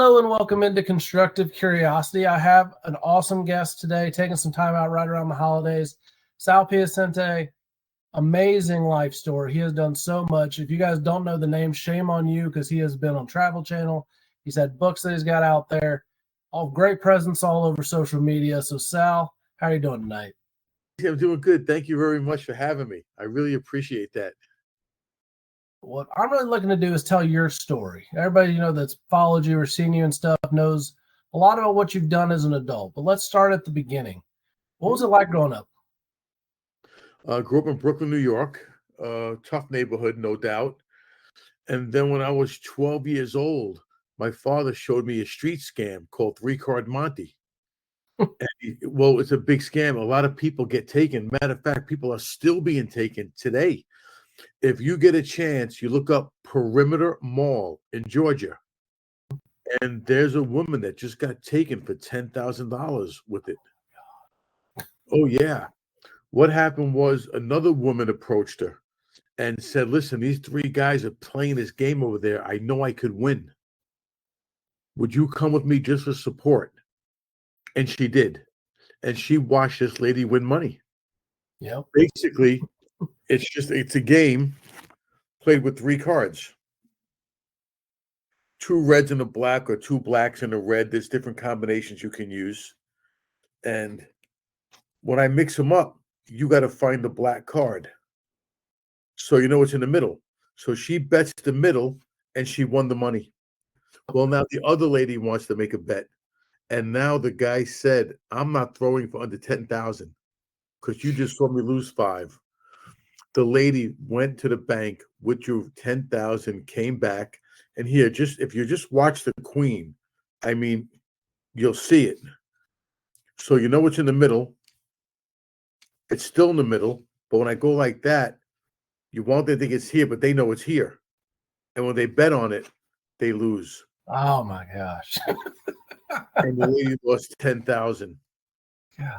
Hello and welcome into Constructive Curiosity. I have an awesome guest today, taking some time out right around the holidays. Sal Piacente, amazing life story. He has done so much. If you guys don't know the name, shame on you, because he has been on Travel Channel. He's had books that he's got out there. All great presence all over social media. So Sal, how are you doing tonight? I'm doing good. Thank you very much for having me. I really appreciate that. What I'm really looking to do is tell your story. Everybody, that's followed you or seen you and stuff knows a lot about what you've done as an adult. But let's start at the beginning. What was it like growing up? Grew up in Brooklyn, New York. Tough neighborhood, no doubt. And then when I was 12 years old, my father showed me a street scam called three-card Monte. Well, it's a big scam. A lot of people get taken. Matter of fact, people are still being taken today. If you get a chance, you look up Perimeter Mall in Georgia, and there's a woman that just got taken for $10,000 with it. Oh, yeah. What happened was another woman approached her and said, listen, these three guys are playing this game over there. I know I could win. Would you come with me just for support? And she did. And she watched this lady win money. Yep. Basically, it's a game played with three cards. Two reds and a black, or two blacks and a red. There's different combinations you can use. And when I mix them up, you got to find the black card. So you know what's in the middle. So she bets the middle, and she won the money. Well, now the other lady wants to make a bet. And now the guy said, I'm not throwing for under 10,000 because you just saw me lose 5. The lady went to the bank, withdrew 10,000, came back. And here, if you just watch the queen, I mean, you'll see it. So you know what's in the middle. It's still in the middle. But when I go like that, you won't think it's here, but they know it's here. And when they bet on it, they lose. Oh my gosh. And the lady lost 10,000. Yeah.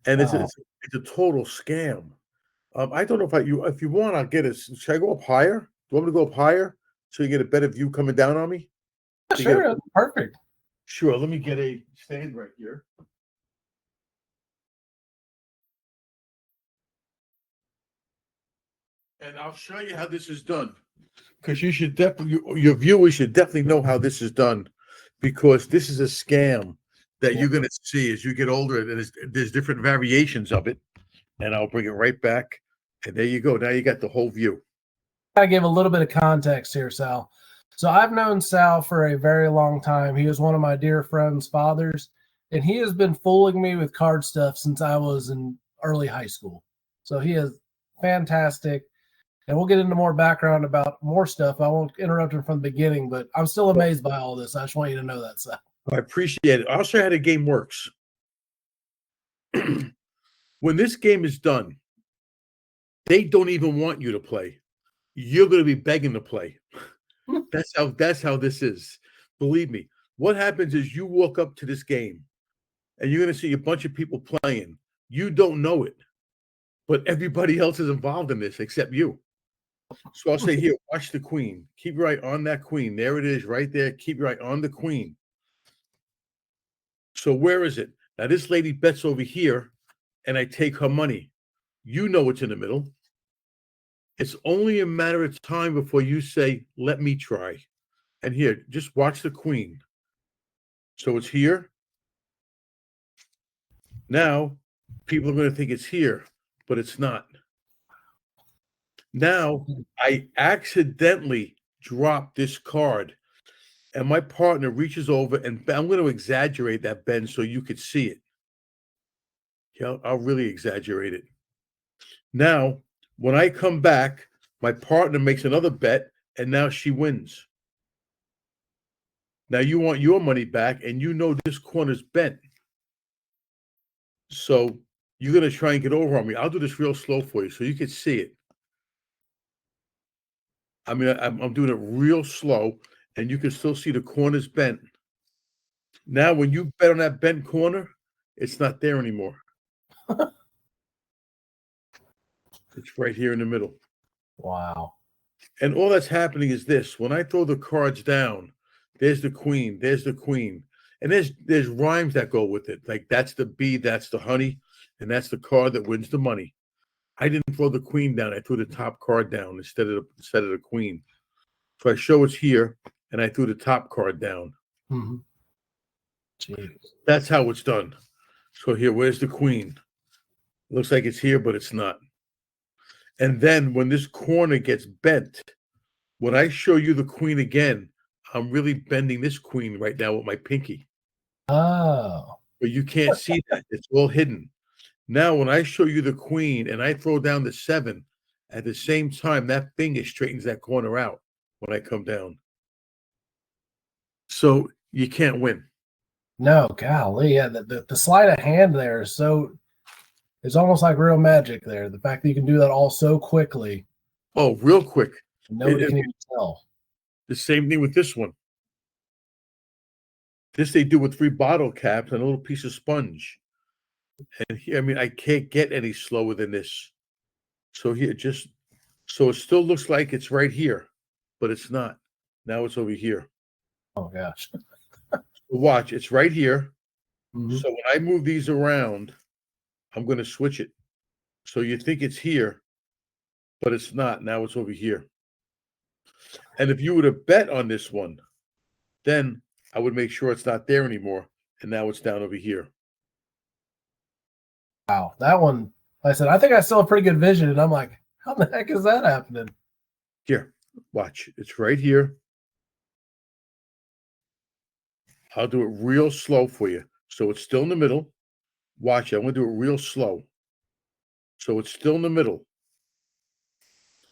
And it's a total scam. I don't know if you want, I'll get it. Should I go up higher? Do you want me to go up higher so you get a better view coming down on me? Sure, that's perfect. Sure. Let me get a stand right here. And I'll show you how this is done. Because you should definitely, your viewers should definitely know how this is done, because this is a scam that you're going to see as you get older. And there's different variations of it. And I'll bring it right back. And there you go. Now you got the whole view. I give a little bit of context here, Sal. So I've known Sal for a very long time. He was one of my dear friend's fathers, and he has been fooling me with card stuff since I was in early high school. So he is fantastic. And we'll get into more background about more stuff. I won't interrupt him from the beginning, but I'm still amazed by all this. I just want you to know that, Sal. I appreciate it. I'll show you how the game works. When this game is done, they don't even want you to play. You're going to be begging to play. That's how this is. Believe me. What happens is you walk up to this game and you're going to see a bunch of people playing. You don't know it, but everybody else is involved in this except you. So I'll say, here, watch the queen. Keep your eye on that queen. There it is right there. Keep your eye on the queen. So where is it? Now this lady bets over here and I take her money. You know what's in the middle. It's only a matter of time before you say, let me try. And here, just watch the queen. So it's here. Now, people are going to think it's here, but it's not. Now, I accidentally dropped this card, and my partner reaches over, and I'm going to exaggerate that, Ben, so you could see it. Yeah, I'll really exaggerate it. Now, when I come back, my partner makes another bet, and now she wins. Now you want your money back, and you know this corner's bent. So you're going to try and get over on me. I'll do this real slow for you so you can see it. I mean, I'm doing it real slow, and you can still see the corner's bent. Now, when you bet on that bent corner, it's not there anymore. It's right here in the middle. Wow. And all that's happening is this. When I throw the cards down, There's the queen. There's the queen. And there's rhymes that go with it. Like that's the bee, that's the honey, and that's the card that wins the money. I didn't throw the queen down. I threw the top card down instead of the queen. So I show it's here, and I threw the top card down. Mm-hmm. Jeez. That's how it's done. So here, where's the queen? Looks like it's here, but it's not. And then when this corner gets bent, when I show you the queen again, I'm really bending this queen right now with my pinky. Oh. But you can't see that. It's all hidden. Now, when I show you the queen and I throw down the 7, at the same time, that finger straightens that corner out when I come down. So you can't win. No, golly. Yeah, the sleight of hand there is it's almost like real magic there. The fact that you can do that all so quickly. Oh, real quick. Nobody can even tell. The same thing with this one. This they do with 3 bottle caps and a little piece of sponge. And here, I mean, I can't get any slower than this. So here, so it still looks like it's right here, but it's not. Now it's over here. Oh, gosh. Watch, it's right here. Mm-hmm. So when I move these around, I'm going to switch it. So you think it's here, but it's not. Now it's over here. And if you were to bet on this one, then I would make sure it's not there anymore. And now it's down over here. Wow. That one, like I said, I think I still have pretty good vision. And I'm like, how the heck is that happening? Here, watch. It's right here. I'll do it real slow for you. So it's still in the middle. Watch it. I'm going to do it real slow. So it's still in the middle.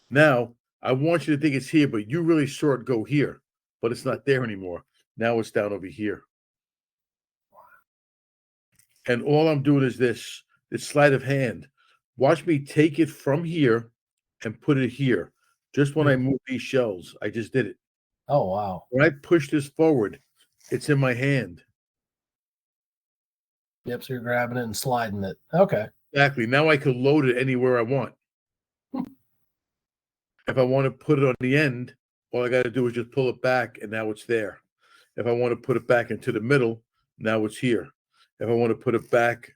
Now, I want you to think it's here, but you really saw it go here. But it's not there anymore. Now it's down over here. And all I'm doing is this sleight of hand. Watch me take it from here and put it here. Just when I move these shells, I just did it. Oh, wow. When I push this forward, it's in my hand. Yep, so you're grabbing it and sliding it. Okay. Exactly. Now I can load it anywhere I want. If I want to put it on the end, all I got to do is just pull it back, and now it's there. If I want to put it back into the middle, now it's here. If I want to put it back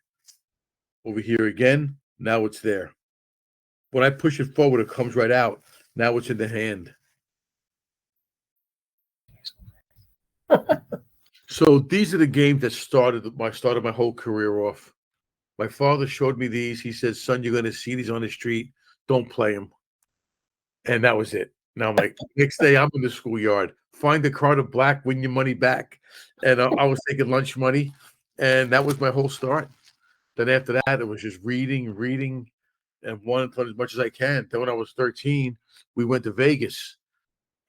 over here again, now it's there. When I push it forward, it comes right out. Now it's in the hand. So these are the games that started my whole career off. My father showed me these. He said, "Son, you're going to see these on the street. Don't play them." And that was it. Now I'm like, next day I'm in the schoolyard. Find the card of black, win your money back. And I was taking lunch money, and that was my whole start. Then after that, it was just reading, and wanting to learn as much as I can. Then when I was 13, we went to Vegas,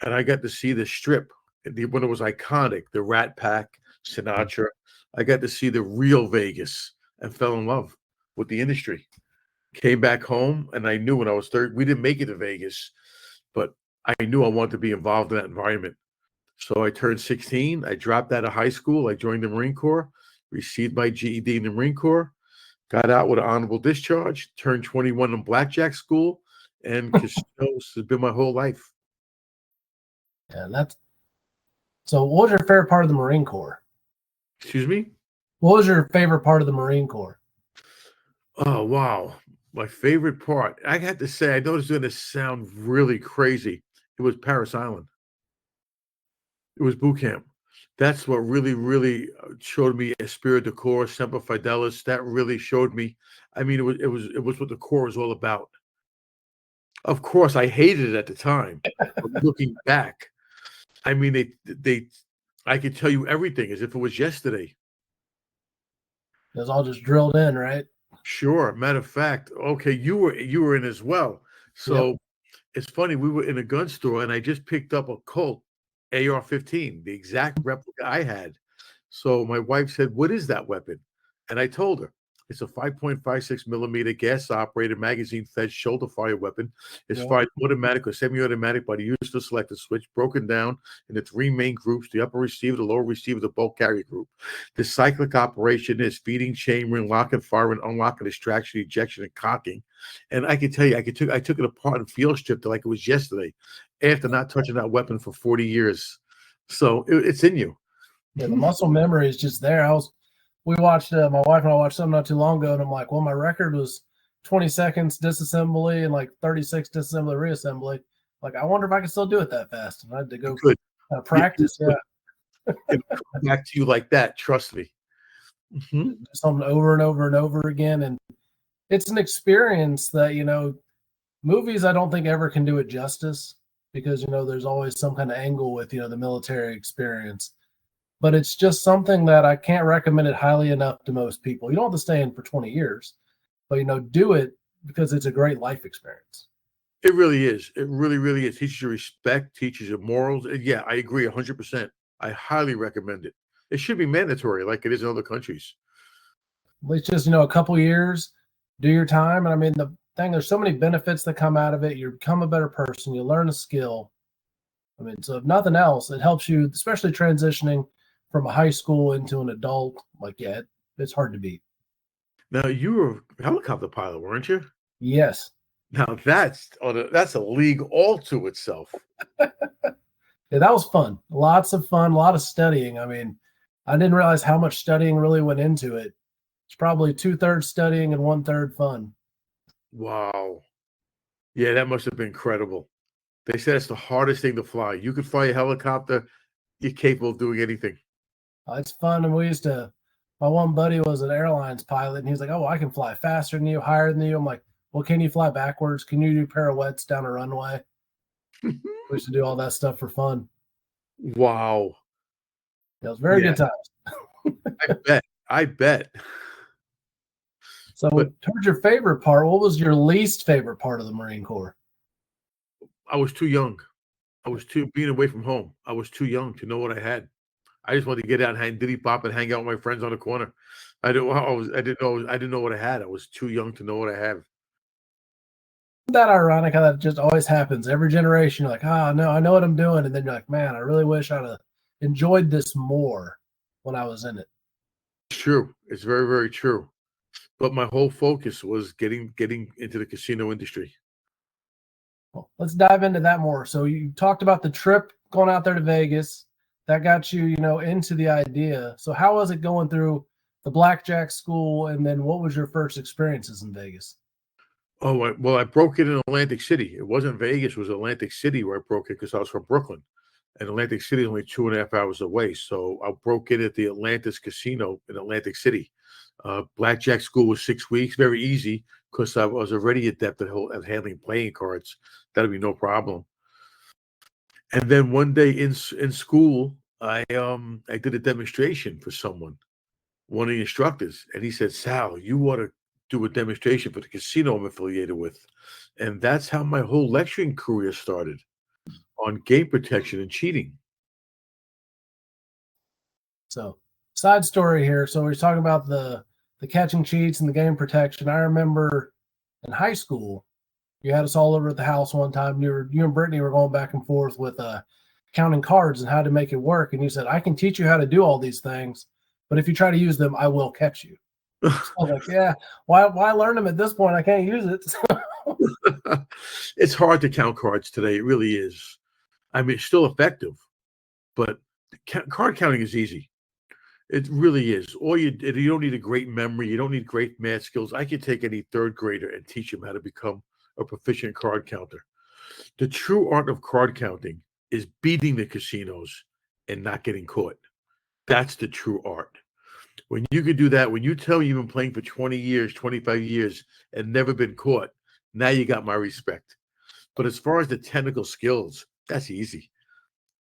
and I got to see the strip when it was iconic, the Rat Pack, Sinatra. I got to see the real Vegas and fell in love with the industry. Came back home, and I knew when I was 30, we didn't make it to Vegas, but I knew I wanted to be involved in that environment. So I turned 16. I dropped out of high school. I joined the Marine Corps, received my GED in the Marine Corps, got out with an honorable discharge, turned 21 in Blackjack school, and casinos has been my whole life. Yeah, so what was your favorite part of the Marine Corps? Excuse me? What was your favorite part of the Marine Corps? Oh, wow. My favorite part. I had to say, I know it's going to sound really crazy. It was Paris Island. It was boot camp. That's what really, really showed me Esprit de Corps, Semper Fidelis. That really showed me. I mean, it was what the Corps was all about. Of course, I hated it at the time. But looking back, I mean, I could tell you everything as if it was yesterday. It was all just drilled in, right? Sure. Matter of fact, okay, you were in as well. So It's funny. We were in a gun store, and I just picked up a Colt AR-15, the exact replica I had. So my wife said, "What is that weapon?" And I told her, "It's a 5.56 millimeter gas-operated magazine-fed shoulder-fire weapon. It's fired automatic or semi-automatic by the user selector switch, broken down into 3 main groups: the upper receiver, the lower receiver, the bulk carrier group. The cyclic operation is feeding, chambering, locking, firing, unlocking, distraction, ejection, and cocking." And I can tell you, I took it apart and field stripped it like it was yesterday, after not touching that weapon for 40 years. So it's in you. Yeah, the muscle memory is just there. We watched, my wife and I watched something not too long ago, and I'm like, well, my record was 20 seconds disassembly and like 36 disassembly reassembly. Like, I wonder if I can still do it that fast. And I had to go practice. Yeah. It'll come back to you like that. Trust me. Do something over and over and over again. And it's an experience that, movies I don't think ever can do it justice because, there's always some kind of angle with, the military experience. But it's just something that I can't recommend it highly enough to most people. You don't have to stay in for 20 years, but, do it because it's a great life experience. It really is. It really, really is. Teaches you respect, teaches you morals. And yeah, I agree 100%. I highly recommend it. It should be mandatory like it is in other countries. It's just, a couple years, do your time. And I mean, the thing, there's so many benefits that come out of it. You become a better person. You learn a skill. I mean, so if nothing else, it helps you, especially transitioning from a high school into an adult. Like, yeah, it's hard to beat. Now, you were a helicopter pilot, weren't you? Yes. Now, that's a league all to itself. Yeah, that was fun. Lots of fun, a lot of studying. I mean, I didn't realize how much studying really went into it. It's probably 2/3 studying and 1/3 fun. Wow. Yeah, that must have been incredible. They said it's the hardest thing to fly. You could fly a helicopter, you're capable of doing anything. It's fun. And my one buddy was an airlines pilot, and he's like, oh, I can fly faster than you, higher than you. I'm like, well, can you fly backwards? Can you do pirouettes down a runway? We used to do all that stuff for fun. Wow. It was very good times. I bet. So towards your favorite part, what was your least favorite part of the Marine Corps? I was too young. Being away from home. I was too young to know what I had. I just wanted to get out and hang diddy bop and hang out with my friends on the corner. I didn't know what I had. I was too young to know what I have. Isn't that ironic how that just always happens? Every generation, you're like, oh no, I know what I'm doing. And then you're like, man, I really wish I'd have enjoyed this more when I was in it. It's true. It's very, very true. But my whole focus was getting into the casino industry. Well, let's dive into that more. So you talked about the trip going out there to Vegas. That got you, into the idea. So how was it going through the Blackjack school? And then what was your first experiences in Vegas? Oh, I broke it in Atlantic City. It wasn't Vegas, it was Atlantic City where I broke it because I was from Brooklyn. And Atlantic City is only 2.5 hours away. So I broke it at the Atlantis Casino in Atlantic City. Blackjack school was 6 weeks, very easy because I was already adept at handling playing cards. That'd be no problem. And then one day in school, I did a demonstration for one of the instructors, and he said, "Sal, you ought to do a demonstration for the casino I'm affiliated with." And that's how my whole lecturing career started, on game protection and cheating. So side story here. So we're talking about the catching cheats and the game protection. I remember in high school, you had us all over at the house one time. You and Brittany were going back and forth with counting cards and how to make it work. And you said, I can teach you how to do all these things, but if you try to use them, I will catch you. So I was like, yeah, why learn them at this point? I can't use it. It's hard to count cards today. It really is. I mean, it's still effective, but card counting is easy. It really is. You don't need a great memory. You don't need great math skills. I could take any third grader and teach him how to become a proficient card counter. The true art of card counting is beating the casinos and not getting caught. That's the true art. When you can do that, when you tell me you've been playing for 20 years, 25 years, and never been caught, now you got my respect. But as far as the technical skills, that's easy.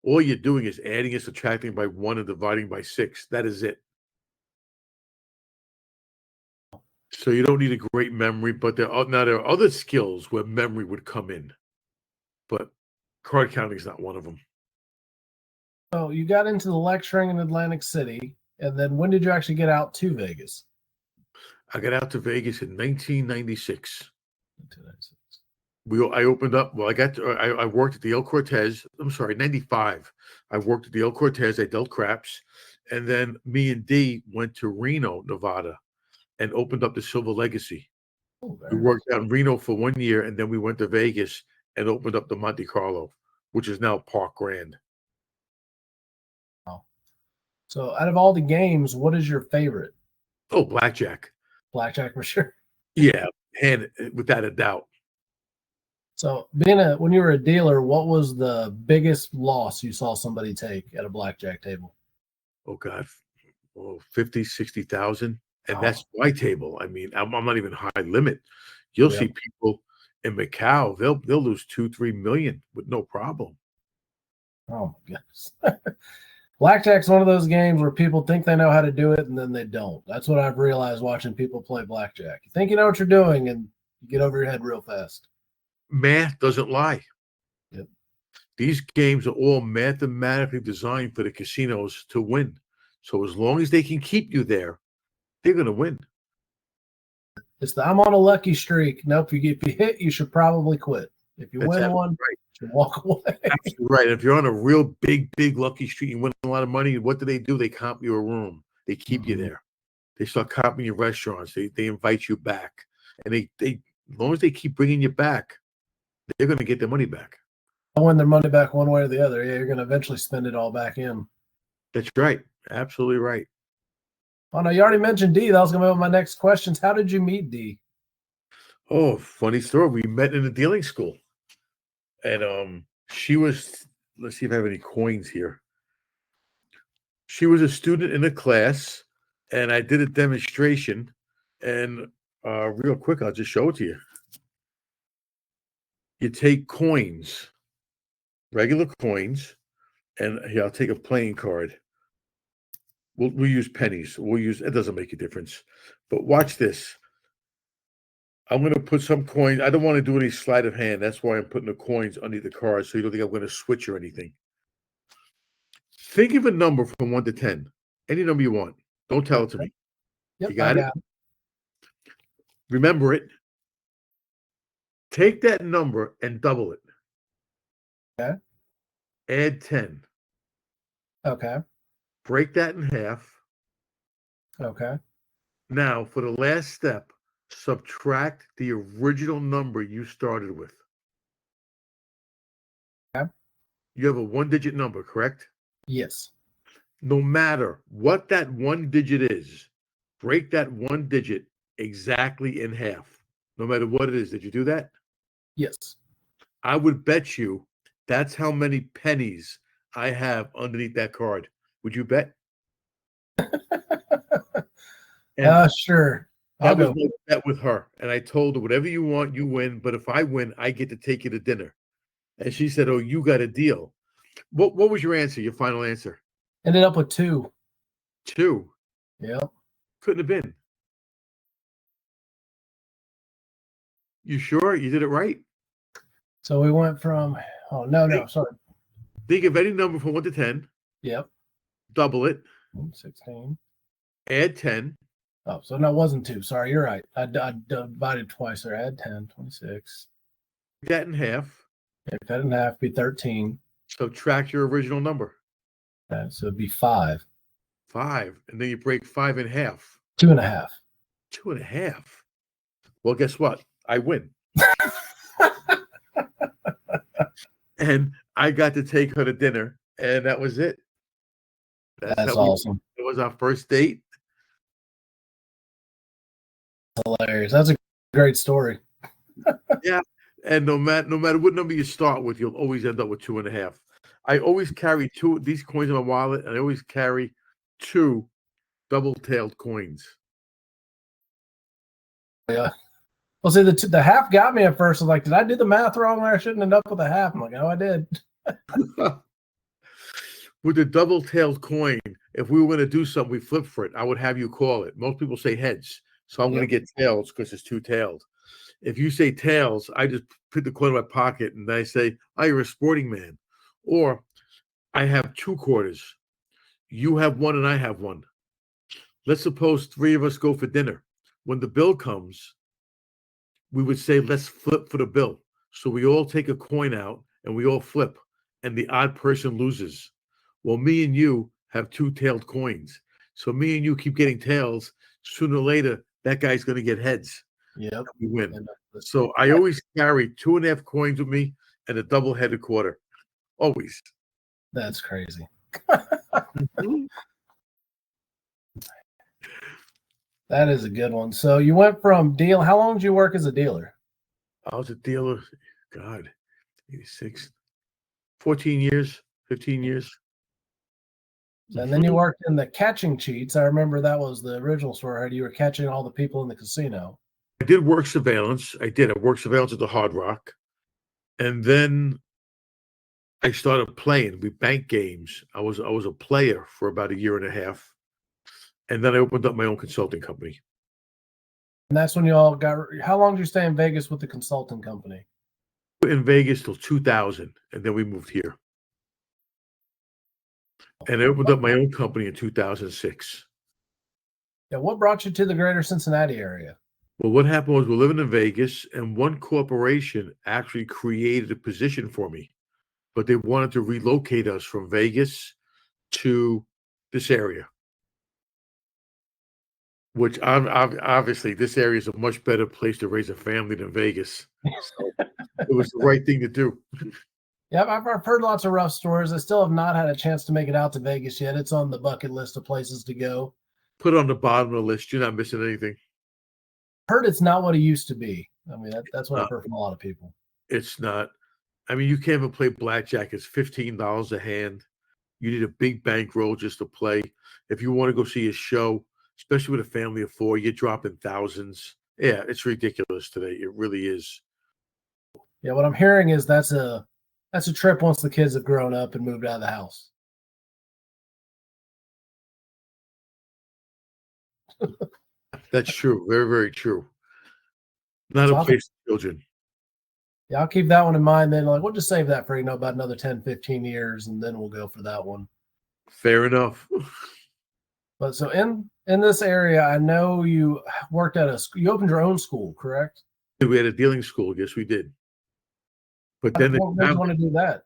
All you're doing is adding and subtracting by 1 and dividing by 6. That is it. So you don't need a great memory, but there are other skills where memory would come in. But card counting is not one of them. So you got into the lecturing in Atlantic City, and then when did you actually get out to Vegas? I got out to Vegas in 1996. 1996. I opened up. Well, I worked at the El Cortez. I'm sorry, 95. I worked at the El Cortez. I dealt craps, and then me and D went to Reno, Nevada, and opened up the Silver Legacy. Oh, We worked out in Reno for 1 year, and then we went to Vegas and opened up the Monte Carlo, which is now Park Grand. So out of all the games, what is your favorite? Oh, blackjack. Blackjack for sure. Yeah, and without a doubt. So when you were a dealer, what was the biggest loss you saw somebody take at a blackjack table? Oh God, 50, 60,000. And Oh, that's my table. I mean, I'm not even high limit. You'll yeah. see people in Macau, they'll lose 2, 3 million with no problem. Oh my goodness. Blackjack's one of those games where people think they know how to do it and then they don't. That's what I've realized watching people play blackjack. You think you know what you're doing and you get over your head real fast. Math doesn't lie. Yep. These games are all mathematically designed for the casinos to win. So as long as they can keep you there, they're going to win. I'm on a lucky streak. Nope. If you hit, you should probably quit. If you That's win absolutely one, right. you should walk away. Absolutely right. If you're on a real big lucky streak, you win a lot of money. What do? They comp you a room. They keep you there. They start comping your restaurants. They invite you back, and they as long as they keep bringing you back, they're going to get their money back. They'll win their money back one way or the other. Yeah, you're going to eventually spend it all back in. That's right. Absolutely right. Oh no, you already mentioned D. That was going to be my next questions. How did you meet D? Oh, funny story. We met in a dealing school, and she was. Let's see if I have any coins here. She was a student in a class, and I did a demonstration. And real quick, I'll just show it to you. You take coins, regular coins, and here I'll take a playing card. We'll use pennies. It doesn't make a difference. But watch this. I'm going to put some coins. I don't want to do any sleight of hand. That's why I'm putting the coins under the card so you don't think I'm going to switch or anything. Think of a number from 1 to 10. Any number you want. Don't tell it to me. Yep, You got it? Remember it. Take that number and double it. Okay. Add 10. Okay. Break that in half. Okay. Now, for the last step, subtract the original number you started with. Okay. You have a 1-digit number, correct? Yes. No matter what that 1 digit is, break that 1 digit exactly in half. No matter what it is. Did you do that? Yes. I would bet you that's how many pennies I have underneath that card. Would you bet? And Sure. that was my bet with her. And I told her, whatever you want, you win. But if I win, I get to take you to dinner. And she said, oh, you got a deal. What was your answer, your final answer? Ended up with 2. 2. Yep. Couldn't have been. You sure you did it right? So we went from, sorry. Think of any number from 1 to 10. Yep. Double it. 16. Add 10. Oh, so no, it wasn't 2. Sorry, you're right. I divided twice there. Add 10, 26. Break that in half. If that in half, be 13. Subtract your original number. Okay, so it'd be 5. 5. And then you break 5 in half. 2.5. 2.5. Well, guess what? I win. And I got to take her to dinner, and that was it. That's awesome. It was our first date. Hilarious. That's a great story. Yeah. And no matter what number you start with, you'll always end up with 2.5. I always carry these coins in my wallet, and I always carry 2 double-tailed coins. Yeah. Well, see, the half got me at first. I was like, did I do the math wrong there? I shouldn't end up with a half. I'm like, oh, I did. With the double-tailed coin, if we were going to do something, we flip for it. I would have you call it. Most people say heads, so I'm going to get tails because it's 2-tailed. If you say tails, I just put the coin in my pocket and I say, oh, you're a sporting man. Or I have 2 quarters. You have 1 and I have 1. Let's suppose 3 of us go for dinner. When the bill comes, we would say, let's flip for the bill. So we all take a coin out and we all flip, and the odd person loses. Well, me and you have 2-tailed coins. So me and you keep getting tails. Sooner or later, that guy's going to get heads. Yep. We win. So I always carry 2.5 coins with me and a double-headed quarter. Always. That's crazy. That is a good one. So you went from deal. How long did you work as a dealer? I was a dealer, God, 86, 14 years, 15 years. And then you Mhm. worked in the catching cheats. I remember that was the original story. You were catching all the people in the casino. I did work surveillance. I did. I worked surveillance at the Hard Rock. And then I started playing. We bank games. I was a player for about a year and a half. And then I opened up my own consulting company. And that's when you all got. How long did you stay in Vegas with the consulting company? In Vegas till 2000, and then we moved here. And I opened up my own company in 2006. Yeah, what brought you to the greater Cincinnati area? Well, what happened was we're living in Vegas, and one corporation actually created a position for me, but they wanted to relocate us from Vegas to this area, which obviously this area is a much better place to raise a family than Vegas. So it was the right thing to do. Yeah, I've heard lots of rough stories. I still have not had a chance to make it out to Vegas yet. It's on the bucket list of places to go. Put it on the bottom of the list. You're not missing anything. Heard it's not what it used to be. I mean, that's what Uh, I've heard from a lot of people. it's not. I mean, you can't even play blackjack. It's $15 a hand. You need a big bankroll just to play. If you want to go see a show, especially with a family of four, you're dropping thousands. Yeah, it's ridiculous today. It really is. Yeah, what I'm hearing is that's a trip once the kids have grown up and moved out of the house. That's true. Very, very true. Not a So place for children. yeah, I'll keep that one in mind. Then, like, we'll just save that for about another 10, 15 years, and then we'll go for that one. Fair enough. But so in this area, I know you worked at you opened your own school, correct? We had a dealing school. Yes, we did. But then What made you want to do that?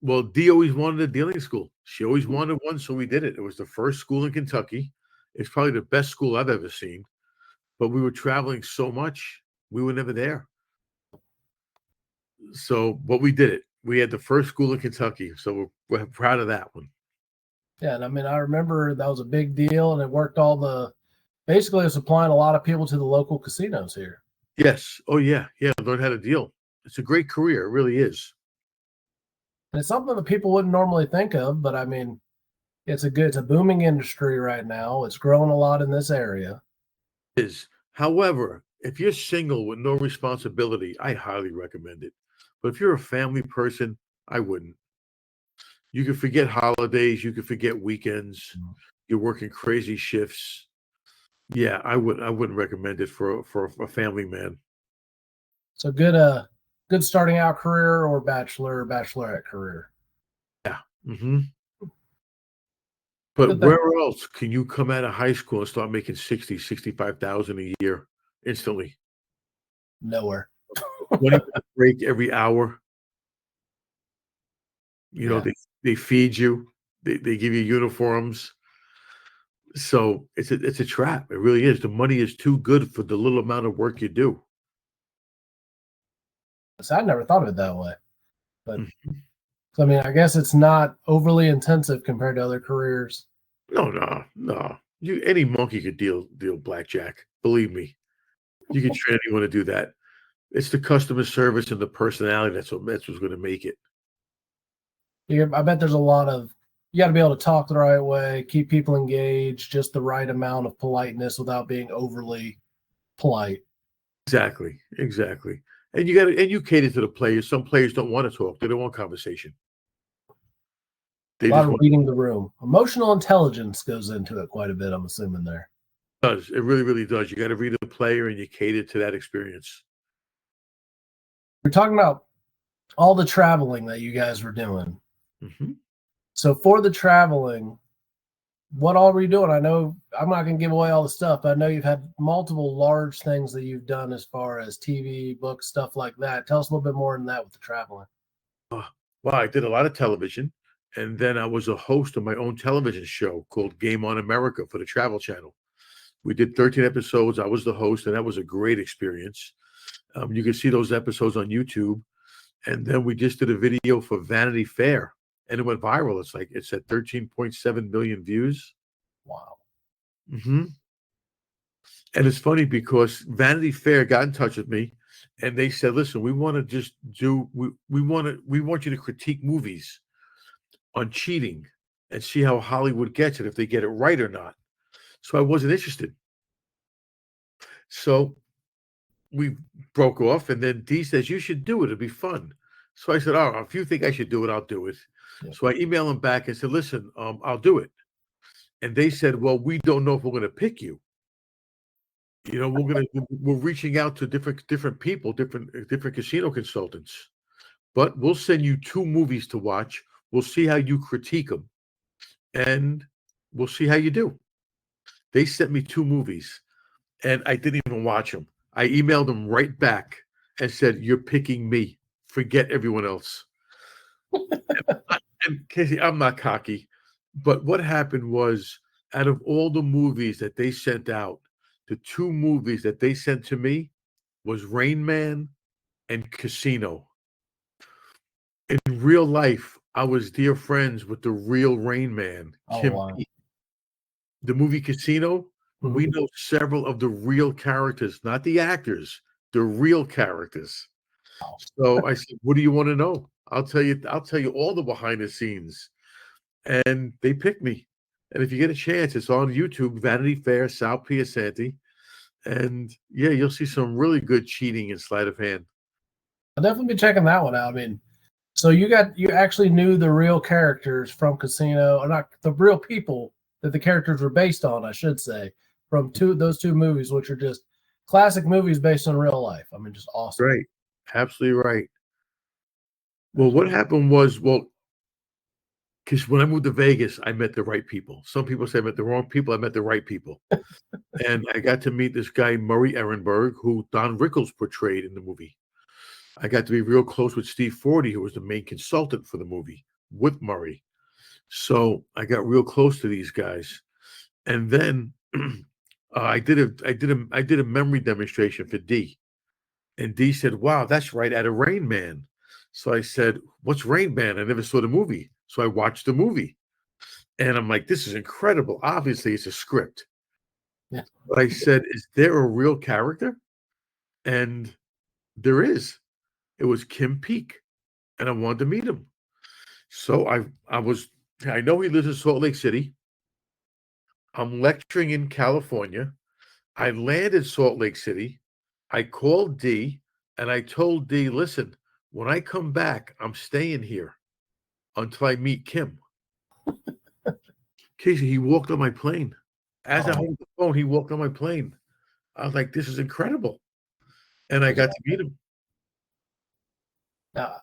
well, Dee always wanted a dealing school. She always wanted one, so we did it. It was the first school in Kentucky. It's probably the best school I've ever seen. But we were traveling so much, we were never there. So, but we did it. We had the first school in Kentucky, so we're proud of that one. Yeah, and I mean, I remember that was a big deal, and it worked basically, it's supplying a lot of people to the local casinos here. Yes. Oh, yeah. Yeah. Learn how to deal. It's a great career. It really is. And it's something that people wouldn't normally think of, but I mean, it's a booming industry right now. It's growing a lot in this area. It is. However, if you're single with no responsibility, I highly recommend it. But if you're a family person, I wouldn't. You can forget holidays. You can forget weekends. You're working crazy shifts. Yeah, I wouldn't recommend it for a family man. So good starting out career or bachelorette career. Yeah. Hmm. But Good thing. where else can you come out of high school and start making 60, 65,000 a year instantly? Nowhere. 20 minute break every hour. You know, Yeah. they feed you, they give you uniforms. So it's a trap. It really is. The money is too good for the little amount of work you do. So I never thought of it that way. But Mhm. I mean, I guess it's not overly intensive compared to other careers. No, no, no. Any monkey could deal blackjack. Believe me. You can train anyone to do that. It's the customer service and the personality that's what's going to make it. I bet there's a lot of you got to be able to talk the right way, keep people engaged, just the right amount of politeness without being overly polite. Exactly, exactly. And you cater to the players. Some players don't want to talk. They don't want conversation. A They lot just of want reading the room. Emotional intelligence goes into it quite a bit, I'm assuming there. does. It really, really does. You got to read the player and you cater to that experience. We're talking about all the traveling that you guys were doing. Mhm. So for the traveling, what all were you doing? I know I'm not going to give away all the stuff, but I know you've had multiple large things that you've done as far as TV, books, stuff like that. Tell us a little bit more than that with the traveling. Oh, wow, I did a lot of television, and then I was a host of my own television show called Game on America for the Travel Channel. We did 13 episodes. I was the host, and that was a great experience. You can see those episodes on YouTube. And then we just did a video for Vanity Fair, and it went viral. It's at 13.7 million views. Wow. Hmm. And it's funny because Vanity Fair got in touch with me and they said, listen, we want to just do, we want you to critique movies on cheating and see how Hollywood gets it, if they get it right or not. So I wasn't interested. So we broke off, and then Dee says, you should do it. It'll be fun. So I said, oh, if you think I should do it, I'll do it. Yeah. So I emailed them back and said, listen, I'll do it. And they said, well, we don't know if we're going to pick you. You know, we're reaching out to different people, different casino consultants, but we'll send you 2 movies to watch. We'll see how you critique them, and we'll see how you do. They sent me 2 movies, and I didn't even watch them. I emailed them right back and said, you're picking me. Forget everyone else. And Casey, I'm not cocky, but what happened was, out of all the movies that they sent out, the 2 movies that they sent to me was Rain Man and Casino. In real life, I was dear friends with the real Rain Man, Kim Peek. The movie Casino, we know several of the real characters, not the actors, the real characters. So I said, what do you want to know? I'll tell you all the behind the scenes. And they picked me. And if you get a chance, it's on YouTube, Vanity Fair, Sal Piacente. And yeah, you'll see some really good cheating in sleight of hand. I'll definitely be checking that one out. I mean, so you actually knew the real characters from Casino, or not the real people that the characters were based on, I should say, from those 2 movies, which are just classic movies based on real life. I mean, just awesome. Right. Absolutely right. Well, what happened was, because when I moved to Vegas, I met the right people. Some people say I met the wrong people. I met the right people. And I got to meet this guy, Murray Ehrenberg, who Don Rickles portrayed in the movie. I got to be real close with Steve Forty, who was the main consultant for the movie, with Murray. So I got real close to these guys. And then I did a memory demonstration for Dee. And Dee said, wow, that's right out of Rain Man. So I said, what's Rain Man? I never saw the movie. So I watched the movie. And I'm like, this is incredible. Obviously, it's a script. Yeah. But I said, is there a real character? And there is. It was Kim Peek. And I wanted to meet him. So I know he lives in Salt Lake City. I'm lecturing in California. I landed Salt Lake City. I called Dee and I told Dee, listen, when I come back, I'm staying here until I meet Kim. Casey, he walked on my plane. As I hold the phone, he walked on my plane. I was like, this is incredible. And I got to meet him. Now,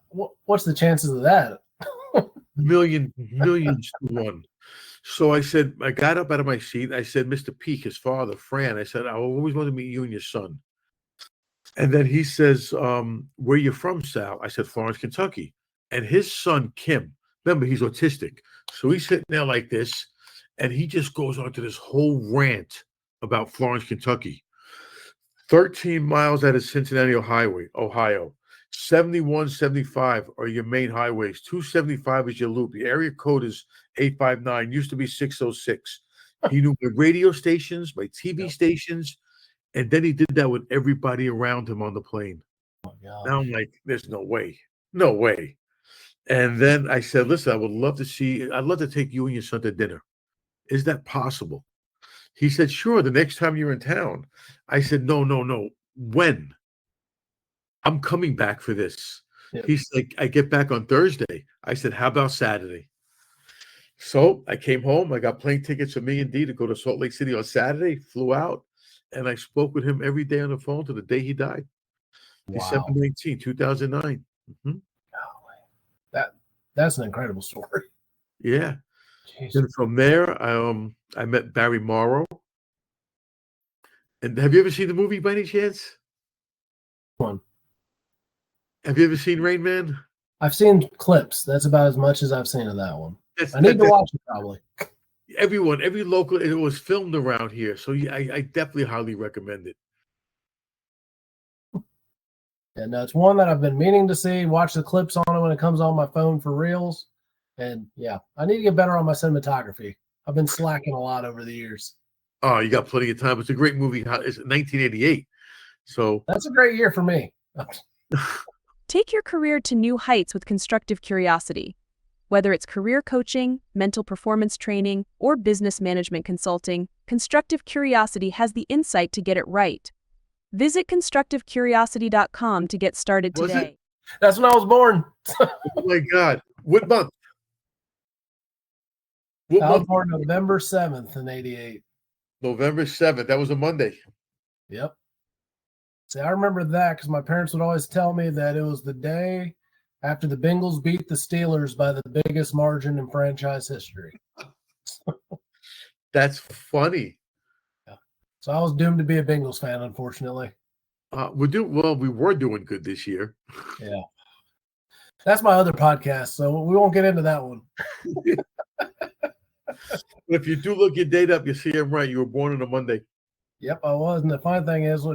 what's the chances of that? Millions to 1. So I said, I got up out of my seat. I said, Mr. Peek, his father, Fran, I said, I always wanted to meet you and your son. And then he says, where are you from, Sal? I said, Florence, Kentucky. And his son, Kim, remember, he's autistic. So he's sitting there like this, and he just goes on to this whole rant about Florence, Kentucky. 13 miles out of Cincinnati, Ohio. 71, 75 are your main highways. 275 is your loop. The area code is 859. Used to be 606. He knew my radio stations, my TV stations, and then he did that with everybody around him on the plane. Oh my God. Now I'm like, there's no way. No way. And then I said, listen, I'd love to take you and your son to dinner. Is that possible? He said, sure, the next time you're in town. I said, no. When? I'm coming back for this. Yep. He's like, I get back on Thursday. I said, how about Saturday? So I came home. I got plane tickets for me and Dee to go to Salt Lake City on Saturday, flew out, and I spoke with him every day on the phone to the day he died. Wow. December 19, 2009. Mm-hmm. That's an incredible story. Yeah. Jeez. And from there, I met Barry Morrow. And have you ever seen the movie by any chance? One. Have you ever seen Rain Man? I've seen clips. That's about as much as I've seen of that one. I need to watch it probably. Every local, it was filmed around here. So yeah, I definitely highly recommend it. And it's one that I've been meaning to see, watch the clips on it when it comes on my phone for reels. And yeah, I need to get better on my cinematography. I've been slacking a lot over the years. Oh, you got plenty of time. It's a great movie. It's 1988. So That's a great year for me. Take your career to new heights with Constructive Curiosity. Whether it's career coaching, mental performance training, or business management consulting, Constructive Curiosity has the insight to get it right. Visit constructivecuriosity.com to get started Was it? today. That's when I was born. oh my God, what month? I was born November 7th in 88. November 7th. That was a Monday. Yep. See, I remember that because my parents would always tell me that it was the day after the Bengals beat the Steelers by the biggest margin in franchise history. That's funny. Yeah. So I was doomed to be a Bengals fan, unfortunately. We were doing good this year. Yeah. That's my other podcast, so we won't get into that one. If you do look your date up, you see I'm right. You were born on a Monday. Yep, I was. And the funny thing is,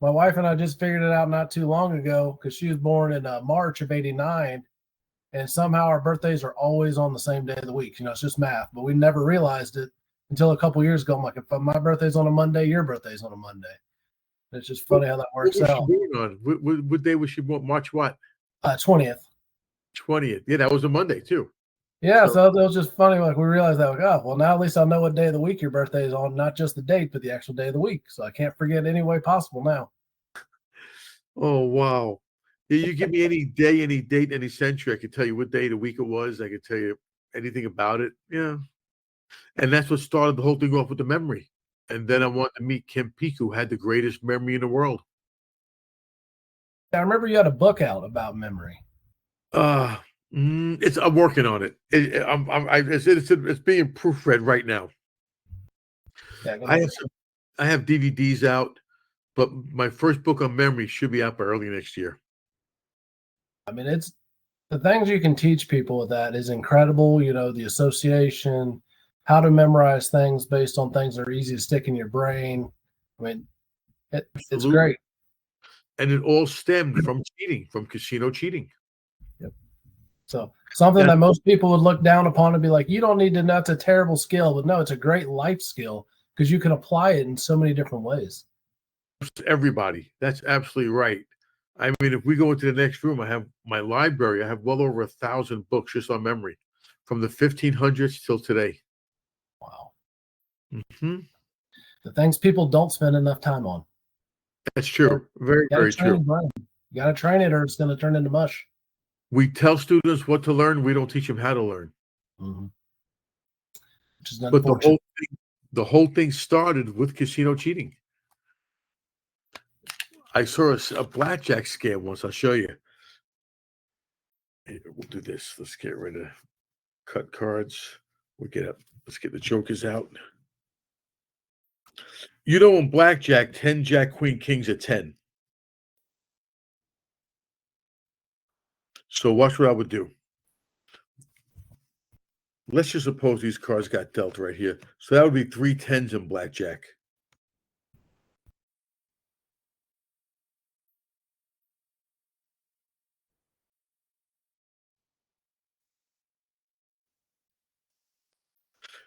my wife and I just figured it out not too long ago because she was born in March of 89. And somehow our birthdays are always on the same day of the week. It's just math. But we never realized it until a couple years ago. I'm like, if my birthday's on a Monday, your birthday's on a Monday. It's just funny how that works out. What was she born on? What day was she born? March what? 20th. 20th. Yeah, that was a Monday too. Yeah, so it was just funny. Like we realized that, like, oh, well, now at least I'll know what day of the week your birthday is on, not just the date, but the actual day of the week. So I can't forget any way possible now. Oh, wow. Yeah, you give me any day, any date, any century, I can tell you what day of the week it was. I can tell you anything about it. Yeah. And that's what started the whole thing off with the memory. And then I wanted to meet Kim Peek, who had the greatest memory in the world. I remember you had a book out about memory. I'm working on it. It's being proofread right now. Yeah, I have DVDs out, but my first book on memory should be out by early next year. I mean, it's the things you can teach people with that is incredible. The association, how to memorize things based on things that are easy to stick in your brain. I mean, it's great. And it all stemmed from cheating, from casino cheating. Yep. So something that most people would look down upon and be like, you don't need to know, it's a terrible skill. But no, it's a great life skill because you can apply it in so many different ways. Everybody. That's absolutely right. I mean, if we go into the next room, I have my library. I have well over 1,000 books just on memory from the 1500s till today. Wow. Mm-hmm. The things people don't spend enough time on. That's true. Very, very true. You got to train it or it's going to turn into mush. We tell students what to learn. We don't teach them how to learn. Mm-hmm. Which is but the whole thing started with casino cheating. I saw a blackjack scam once. I'll show you. Here, we'll do this. Let's get rid of cut cards. Let's get the jokers out. In blackjack, 10 jack, queen, kings at 10. So watch what I would do. Let's just suppose these cards got dealt right here. So that would be 3 10s in blackjack.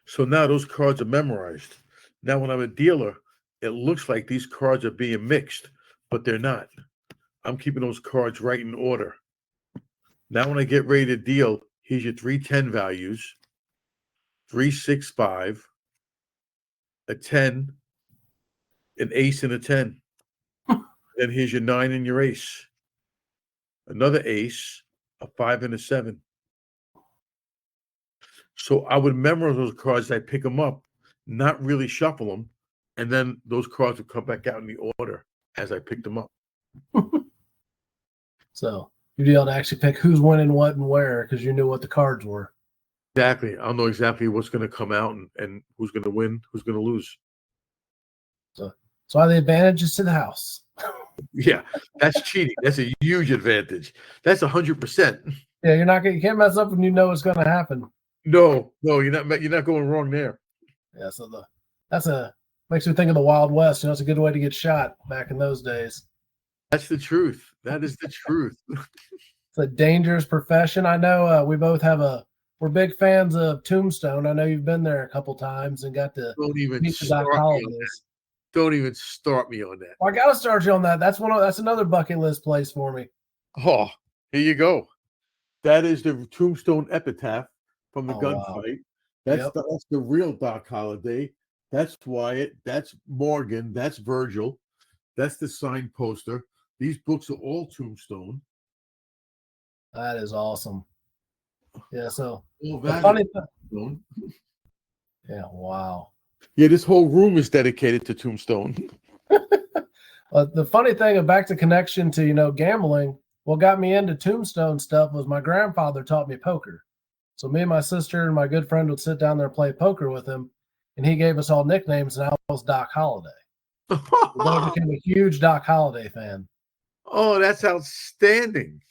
So now those cards are memorized. Now when I'm a dealer, it looks like these cards are being mixed, but they're not. I'm keeping those cards right in order. Now when I get ready to deal, here's your 3 10 values, 3 6 5, a 10, an ace and a 10. Then here's your 9 and your ace. Another ace, a 5 and a 7. So I would memorize those cards. I pick them up, not really shuffle them, and then those cards would come back out in the order as I picked them up. So you'd be able to actually pick who's winning what and where because you knew what the cards were. Exactly. I'll know exactly what's going to come out and who's going to win, who's going to lose. So are the advantages to the house. Yeah, that's cheating. That's a huge advantage. That's 100%. Yeah, you can't mess up when you know it's going to happen. No, you're not going wrong there. Yeah, so makes me think of the Wild West. It's a good way to get shot back in those days. That's the truth. That is the truth. It's a dangerous profession. I know we both have a we're big fans of Tombstone. I know you've been there a couple times and got to Don't even meet the start Doc me on that. Hollidays. Don't even start me on that. Well, I got to start you on that. That's another bucket list place for me. Oh, here you go. That is the Tombstone epitaph from the Oh, wow. gunfight. Yep. That's the real Doc Holliday. That's Wyatt. That's Morgan. That's Virgil. That's the signed poster. These books are all Tombstone. That is awesome. Yeah. So All the that funny is thing. Tombstone. Yeah. Wow. Yeah, this whole room is dedicated to Tombstone. The funny thing, back to connection to gambling. What got me into Tombstone stuff was my grandfather taught me poker. So me and my sister and my good friend would sit down there and play poker with him, and he gave us all nicknames, and I was Doc Holliday. Then I became a huge Doc Holliday fan. Oh, that's outstanding.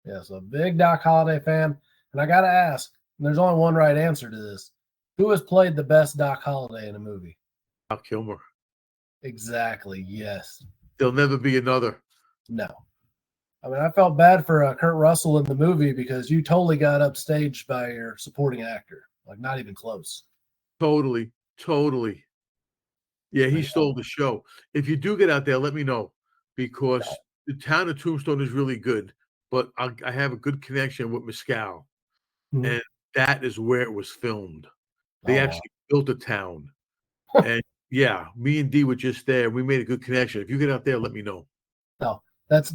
Yeah, so big Doc Holliday fan. And I got to ask, and there's only one right answer to this: who has played the best Doc Holliday in a movie? Val Kilmer. Exactly. Yes. There'll never be another. No. I mean, I felt bad for Kurt Russell in the movie because you totally got upstaged by your supporting actor. Like, not even close. Totally. Yeah, he stole the show. If you do get out there, let me know, because the town of Tombstone is really good, but I have a good connection with Mescal, and that is where it was filmed. They actually built a town. And yeah, me and Dee were just there. We made a good connection. If you get out there, let me know. No, it's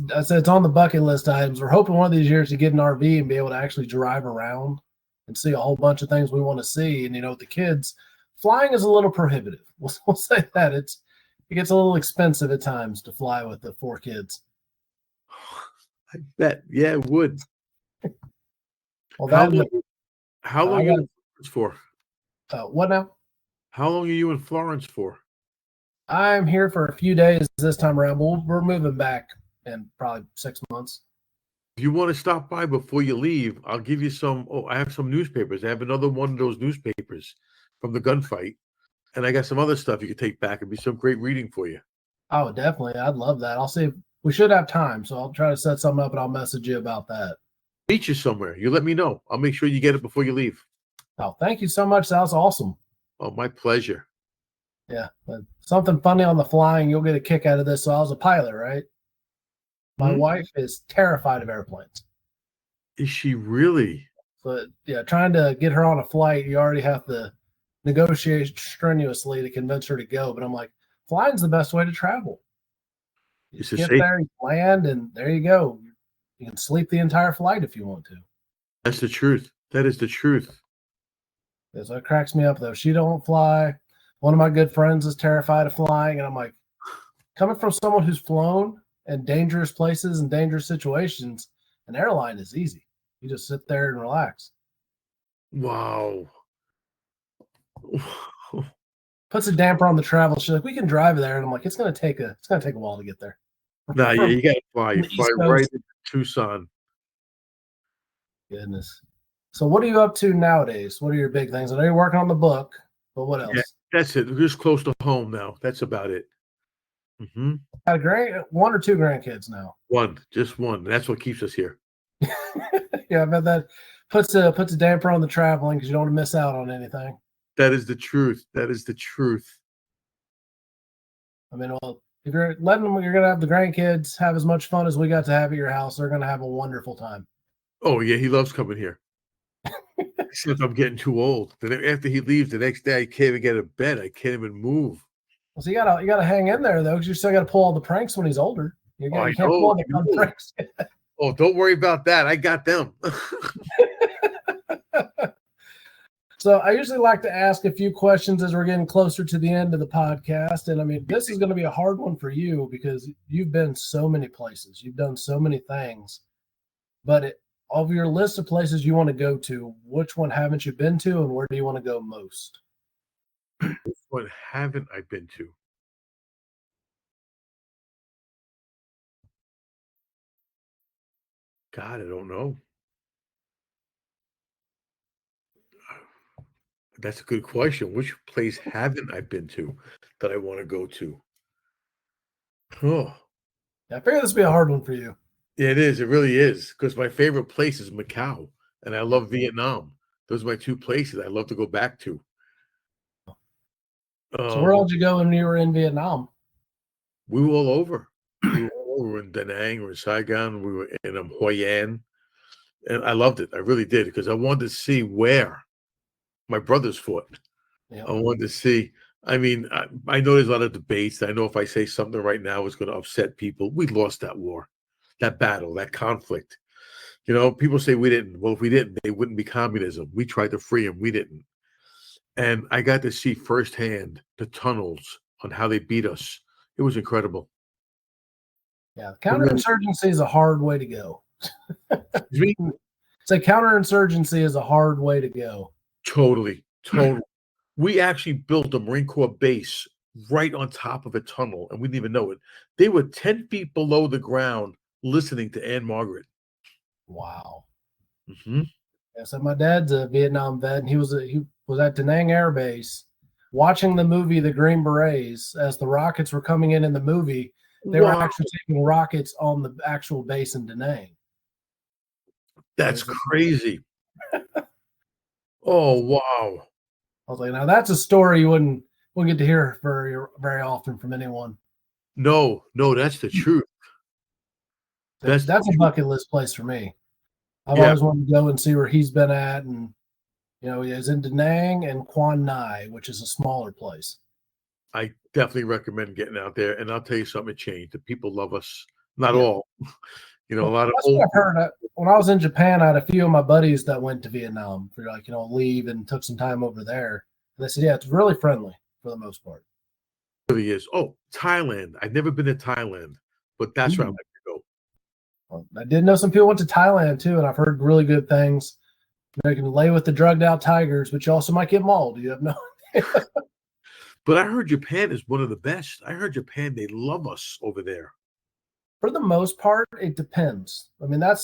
on the bucket list items. We're hoping one of these years to get an RV and be able to actually drive around and see a whole bunch of things we want to see. And with the kids, flying is a little prohibitive. We'll say that it gets a little expensive at times to fly with the 4 kids. I bet. Yeah, it would. Well, how long are you in Florence for? What now? How long are you in Florence for? I'm here for a few days this time around. We're moving back in probably 6 months. If you want to stop by before you leave, I'll give you some. Oh, I have some newspapers. I have another one of those newspapers from the gunfight. And I got some other stuff you could take back. It'd be some great reading for you. Oh, definitely. I'd love that. I'll see if we should have time. So I'll try to set something up and I'll message you about that. Meet you somewhere. You let me know. I'll make sure you get it before you leave. Oh, thank you so much. That was awesome. Oh, my pleasure. Yeah. But something funny on the flying. You'll get a kick out of this. So I was a pilot, right? My wife is terrified of airplanes. Is she really? So yeah, trying to get her on a flight, you already have to negotiate strenuously to convince her to go. But I'm like, flying's the best way to travel. You It's get there, you land, and there you go. You can sleep the entire flight if you want to. That's the truth. That is the truth. Yeah, so it cracks me up though. She don't fly. One of my good friends is terrified of flying, and I'm like, coming from someone who's flown in dangerous places and dangerous situations, an airline is easy. You just sit there and relax. Wow. Puts a damper on the travel. She's like, we can drive there, and I'm like, it's gonna take a while to get there. Nah, yeah, you gotta fly. You fly right into Tucson. Goodness. So what are you up to nowadays? What are your big things? I know you're working on the book, but what else? Yeah, that's it. We're just close to home now. That's about it. Got one or 2 grandkids now. One, just one. That's what keeps us here. Yeah, I bet that puts a damper on the traveling because you don't want to miss out on anything. That is the truth. That is the truth. I mean, well, if you're letting them, you're gonna have the grandkids have as much fun as we got to have at your house. They're gonna have a wonderful time. Oh yeah, he loves coming here. Except I'm getting too old. Then after he leaves the next day, I can't even get out of bed. I can't even move. So you gotta hang in there though, because you still gotta pull all the pranks when he's older. You can't pull all the fun pranks. Oh, don't worry about that. I got them. So I usually like to ask a few questions as we're getting closer to the end of the podcast. And I mean, this is going to be a hard one for you because you've been so many places. You've done so many things. But of your list of places you want to go to, which one haven't you been to and where do you want to go most? What haven't I been to? God, I don't know. That's a good question. Which place haven't I been to that I want to go to? Oh, I figure this would be a hard one for you. yeah, it is. It really is. Because my favorite place is Macau, and I love Vietnam. Those are my two places I love to go back to. So where did you go when you were in Vietnam? We were all over. We were all over in Da Nang, we were in Saigon, we were in Hoi An, and I loved it. I really did, because I wanted to see where my brothers fought. Yep. I wanted to see. I mean, I know there's a lot of debates. I know if I say something right now, it's going to upset people. We lost that war, that battle, that conflict. You know, people say we didn't. Well, if we didn't, they wouldn't be communism. We tried to free them. We didn't. And I got to see firsthand the tunnels on how they beat us. It was incredible. Yeah, counterinsurgency is a hard way to go. Excuse me? Say counterinsurgency is a hard way to go. Totally. We actually built a Marine Corps base right on top of a tunnel, and we didn't even know it. They were 10 feet below the ground listening to Anne Margaret. Wow. Mm-hmm. Yeah, so my dad's a Vietnam vet, and he was at Da Nang Air Base watching the movie The Green Berets. As the rockets were coming in the movie, they were actually taking rockets on the actual base in Da Nang. That's crazy. Oh, wow. I was like, now that's a story you wouldn't get to hear very often from anyone. No, that's the truth. That's a bucket list place for me. I've always wanted to go and see where he's been at, and he is in Da Nang and Quan Nai, which is a smaller place. I definitely recommend getting out there, and I'll tell you something, it changed. The people love us. Not all. A lot of old. I've heard. When I was in Japan, I had a few of my buddies that went to Vietnam for leave and took some time over there. And they said, yeah, it's really friendly for the most part. It really is. Oh, Thailand. I've never been to Thailand, but that's where I'd like to go. Well, I did know some people went to Thailand too, and I've heard really good things. You can lay with the drugged out tigers, but you also might get mauled. You have no idea. But I heard Japan is one of the best. I heard Japan, they love us over there. For the most part, it depends. I mean, I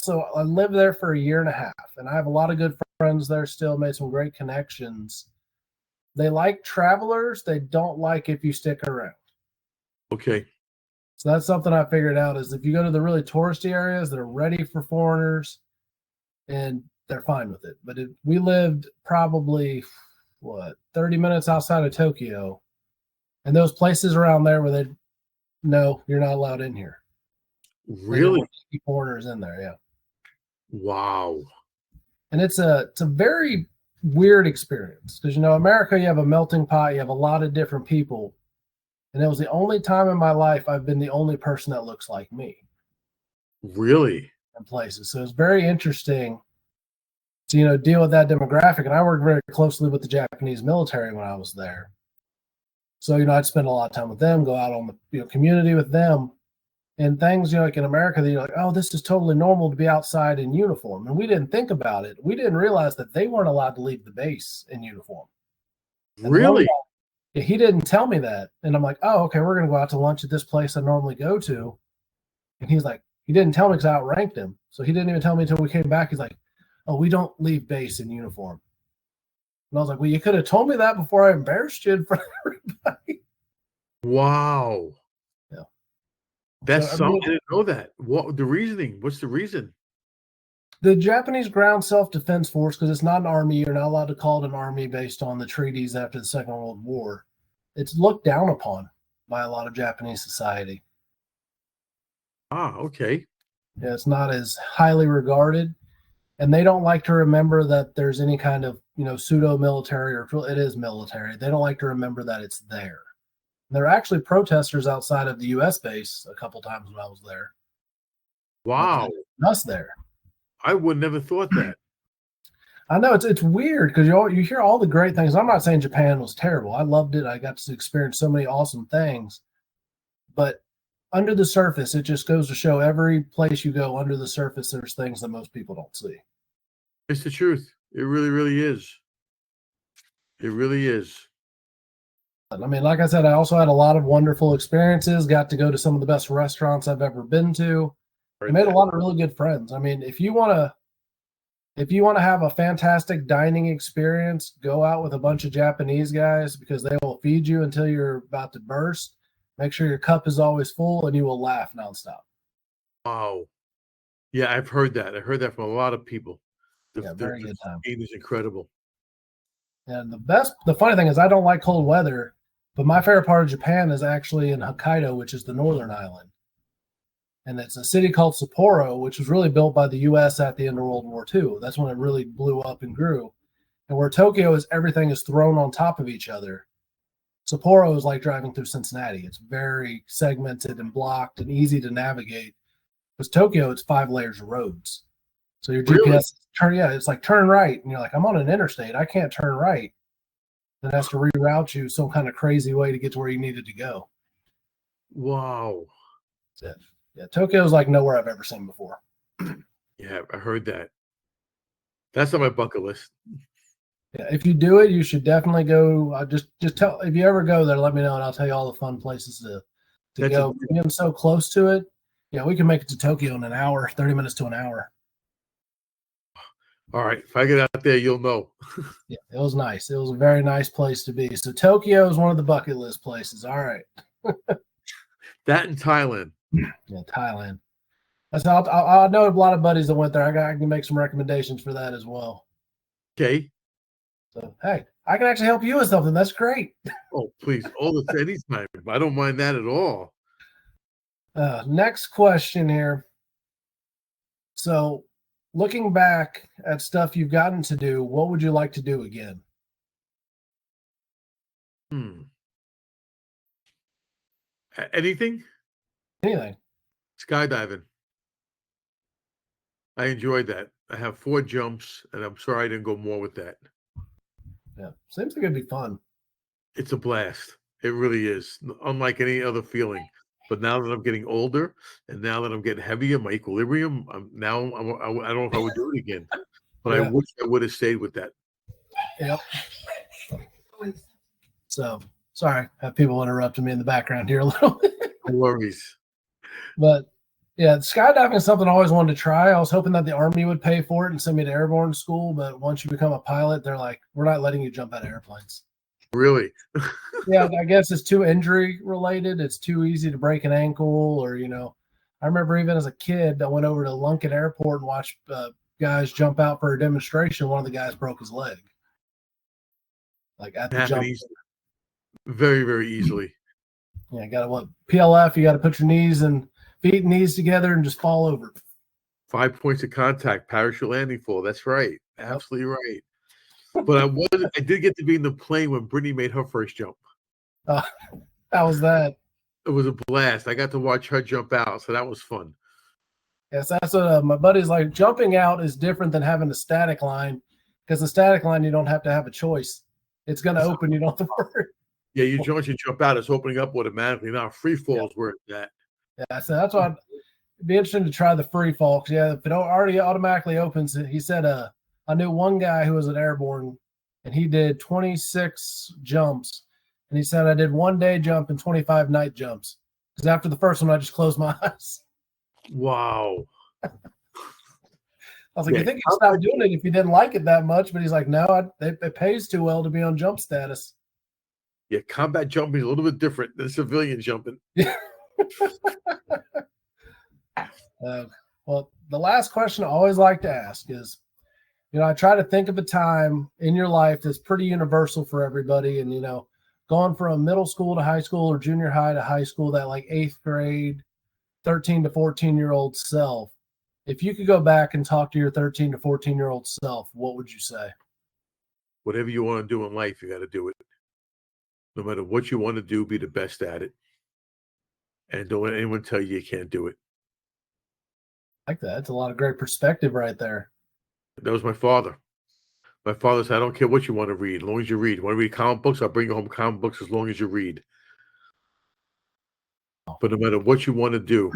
lived there for a year and a half, and I have a lot of good friends there still, made some great connections. They like travelers. They don't like if you stick around. Okay. So that's something I figured out is if you go to the really touristy areas that are ready for foreigners, and they're fine with it. But we lived probably, 30 minutes outside of Tokyo, and those places around there where no, you're not allowed in here. Really? Foreigners in there, yeah. Wow. And it's a very weird experience because America, you have a melting pot, you have a lot of different people, and it was the only time in my life I've been the only person that looks like me. Really? In places, so it's very interesting to deal with that demographic. And I worked very closely with the Japanese military when I was there, so I'd spend a lot of time with them, go out on the community with them. And things, like in America, that you're like, oh, this is totally normal to be outside in uniform. And we didn't think about it. We didn't realize that they weren't allowed to leave the base in uniform. Really? He didn't tell me that. And I'm like, oh, okay, we're going to go out to lunch at this place I normally go to. And he's like, he didn't tell me because I outranked him. So he didn't even tell me until we came back. He's like, oh, we don't leave base in uniform. And I was like, well, you could have told me that before I embarrassed you in front of everybody. Wow. That's something. I didn't know that. What the reasoning? What's the reason? The Japanese Ground Self-Defense Force, because it's not an army, you're not allowed to call it an army based on the treaties after the Second World War. It's looked down upon by a lot of Japanese society. Ah, okay. Yeah, it's not as highly regarded, and they don't like to remember that there's any kind of pseudo-military, or it is military. They don't like to remember that it's there. There are actually protesters outside of the U.S. base a couple times when I was there. Wow. Us there. I would never thought that. I know it's weird because you hear all the great things. I'm not saying Japan was terrible. I loved it. I got to experience so many awesome things. But under the surface, it just goes to show every place you go under the surface, there's things that most people don't see. It's the truth. It really, really is. It really is. I mean, like I said, I also had a lot of wonderful experiences, got to go to some of the best restaurants I've ever been to. I made a lot of really good friends. I mean, if you want to have a fantastic dining experience, go out with a bunch of Japanese guys because they will feed you until you're about to burst. Make sure your cup is always full and you will laugh nonstop. Wow. Yeah, I've heard that. I heard that from a lot of people. Very good time. Skiing is incredible. And the funny thing is, I don't like cold weather, but my favorite part of Japan is actually in Hokkaido, which is the northern island. And it's a city called Sapporo, which was really built by the U.S. at the end of World War II. That's when it really blew up and grew. And where Tokyo is, everything is thrown on top of each other. Sapporo is like driving through Cincinnati. It's very segmented and blocked and easy to navigate. Because Tokyo, it's 5 layers of roads. So your GPS it's like turn right, and you're like, I'm on an interstate, I can't turn right. It has to reroute you some kind of crazy way to get to where you needed to go. Wow. That's it. Yeah, Tokyo is like nowhere I've ever seen before. Yeah, I heard that. That's on my bucket list. Yeah, if you do it, you should definitely go. Just tell if you ever go there, let me know, and I'll tell you all the fun places to go. Being so close to it, yeah, we can make it to Tokyo in an hour, 30 minutes to an hour. All right, if I get out there, you'll know. Yeah, it was nice. It was a very nice place to be. So Tokyo is one of the bucket list places. All right. That in Thailand. Yeah, Thailand. I know a lot of buddies that went there. I can make some recommendations for that as well. Okay. So hey, I can actually help you with something. That's great. Oh, please, anytime. I don't mind that at all. Next question here. So, looking back at stuff you've gotten to do, what would you like to do again? Anything? Anything. Skydiving. I enjoyed that. I have 4 jumps, and I'm sorry I didn't go more with that. Yeah, seems like it'd be fun. It's a blast. It really is. Unlike any other feeling. But now that I'm getting older, and now that I'm getting heavier, my equilibrium, I don't know if I would do it again. But I wish I would have stayed with that. Yep. So, sorry, I have people interrupting me in the background here a little bit. No worries. But yeah, skydiving is something I always wanted to try. I was hoping that the Army would pay for it and send me to airborne school. But once you become a pilot, they're like, we're not letting you jump out of airplanes. Really? Yeah, I guess it's too injury related. It's too easy to break an ankle, or I remember even as a kid, I went over to Lunken Airport and watched guys jump out for a demonstration. One of the guys broke his leg. Like at the jump. Very, very easily. Yeah, PLF, you got to put your feet and knees together and just fall over. 5 points of contact, parachute landing fall. That's right. Absolutely right. But I did get to be in the plane when Brittany made her first jump. How was that? It was a blast. I got to watch her jump out, so that was fun. Yes, that's what my buddy's like. Jumping out is different than having a static line, because the static line, you don't have to have a choice. It's going to open. You don't have to worry. Yeah, you jump out, it's opening up automatically. Now free fall is where it's at. Yeah, so that's why it'd be interesting to try the free fall. Because yeah, if it already automatically opens, he said, I knew one guy who was an airborne, and he did 26 jumps, and he said I did 1 day jump and 25 night jumps. Because after the first one, I just closed my eyes. Wow. I was like, you think you'd stop doing it if you didn't like it that much? But he's like, no, it pays too well to be on jump status. Yeah, combat jumping is a little bit different than civilian jumping. Well, the last question I always like to ask is, I try to think of a time in your life that's pretty universal for everybody. And, going from middle school to high school or junior high to high school, that like 8th grade, 13 to 14-year-old self. If you could go back and talk to your 13 to 14-year-old self, what would you say? Whatever you want to do in life, you got to do it. No matter what you want to do, be the best at it. And don't let anyone tell you can't do it. I like that. That's a lot of great perspective right there. That was my father. My father said, I don't care what you want to read, as long as you read. You want to read comic books? I'll bring you home comic books as long as you read. But no matter what you want to do,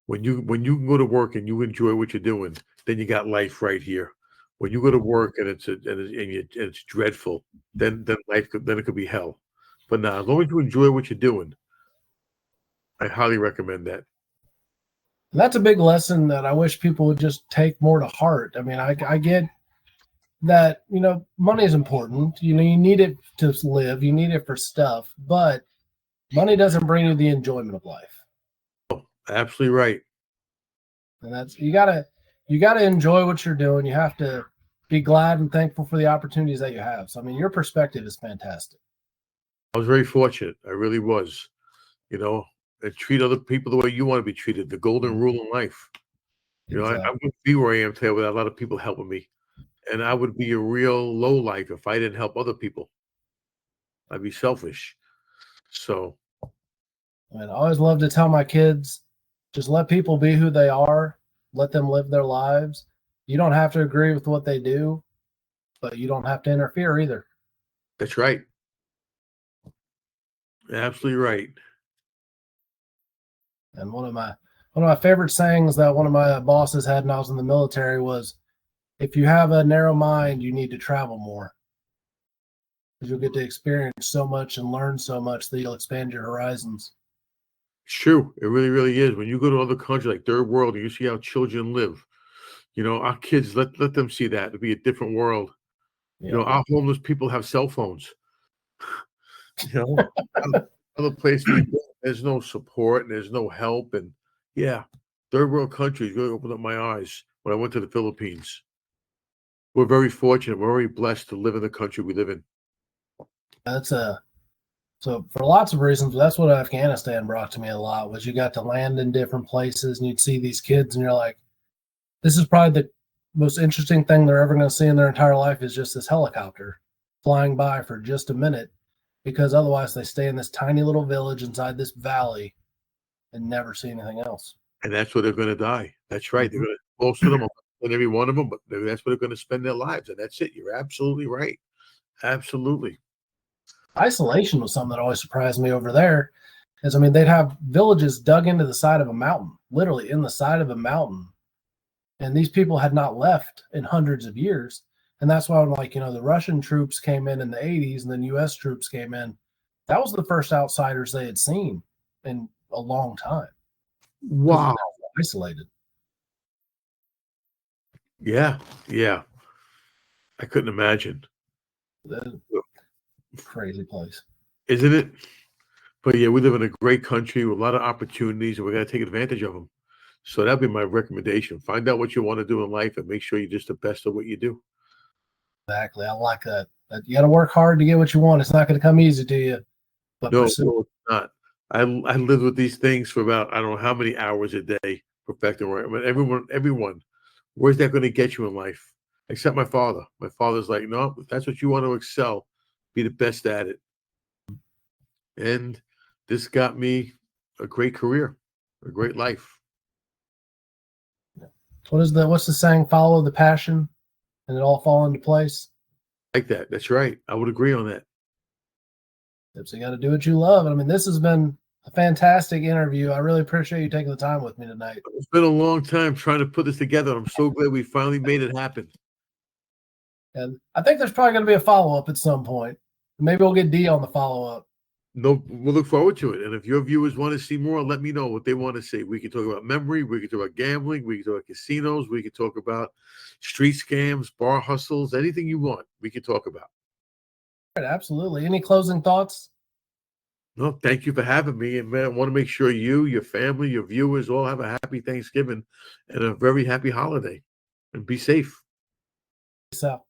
when you can go to work and you enjoy what you're doing, then you got life right here. When you go to work and it's dreadful, then it could be hell. But now, as long as you enjoy what you're doing, I highly recommend that. And that's a big lesson that I wish people would just take more to heart. I mean, I get that, money is important. You need it to live. You need it for stuff. But money doesn't bring you the enjoyment of life. Oh, absolutely right. And that's you gotta enjoy what you're doing. You have to be glad and thankful for the opportunities that you have. So, I mean, your perspective is fantastic. I was very fortunate. I really was. And treat other people the way you want to be treated. The golden rule in life. Exactly. I wouldn't be where I am today without a lot of people helping me. And I would be a real low life if I didn't help other people. I'd be selfish. So. I mean, I always love to tell my kids, just let people be who they are. Let them live their lives. You don't have to agree with what they do, but you don't have to interfere either. That's right. Absolutely right. And one of my favorite sayings that one of my bosses had when I was in the military was, if you have a narrow mind, you need to travel more. Because you'll get to experience so much and learn so much that you'll expand your horizons. It's true. It really, really is. When you go to other countries like third world and you see how children live, our kids, let them see that. It'll be a different world. Yeah. Our homeless people have cell phones. Other places, there's no support and there's no help. And third world countries really opened up my eyes when I went to the Philippines. We're very fortunate. We're very blessed to live in the country we live in. So for lots of reasons, that's what Afghanistan brought to me a lot, was you got to land in different places and you'd see these kids and you're like, this is probably the most interesting thing they're ever going to see in their entire life, is just this helicopter flying by for just a minute, because otherwise they stay in this tiny little village inside this valley and never see anything else. And that's where they're going to die. That's right. Mm-hmm. They're going to, most of them, not every one of them, but that's where they're going to spend their lives. And that's it. You're absolutely right. Absolutely. Isolation was something that always surprised me over there. Is, I mean, they'd have villages dug into the side of a mountain, literally in the side of a mountain. And these people had not left in hundreds of years. And that's why, the Russian troops came in the 80s and then U.S. troops came in. That was the first outsiders they had seen in a long time. Wow. Isolated. Yeah. I couldn't imagine. Crazy place. Isn't it? But we live in a great country with a lot of opportunities, and we got to take advantage of them. So that'd be my recommendation. Find out what you want to do in life and make sure you're just the best at what you do. Exactly. I like that. You got to work hard to get what you want. It's not going to come easy to you. But no, it's not. I lived with these things for about, I don't know how many hours a day, perfecting right. But everyone, where's that going to get you in life? Except my father. My father's like, no, if that's what you want to excel, be the best at it. And this got me a great career, a great life. What's the saying? Follow the passion and it all fall into place. Like that. That's right. I would agree on that. So you got to do what you love. I mean, this has been a fantastic interview. I really appreciate you taking the time with me tonight. It's been a long time trying to put this together. I'm so glad we finally made it happen. And I think there's probably going to be a follow-up at some point. Maybe we'll get D on the follow-up. No, we'll look forward to it. And if your viewers want to see more, let me know what they want to see. We can talk about memory. We can talk about gambling. We can talk about casinos. We can talk about street scams, bar hustles, anything you want, we can talk about. Right, absolutely. Any closing thoughts? No, thank you for having me. And man, I want to make sure you, your family, your viewers all have a happy Thanksgiving and a very happy holiday. And be safe. Sal.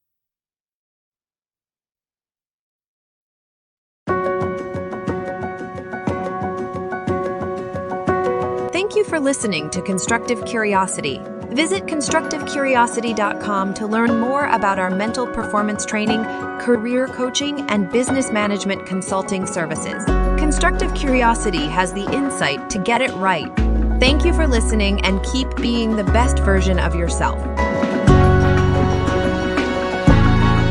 Thank you for listening to Constructive Curiosity. Visit constructivecuriosity.com to learn more about our mental performance training, career coaching, and business management consulting services. Constructive Curiosity has the insight to get it right. Thank you for listening and keep being the best version of yourself.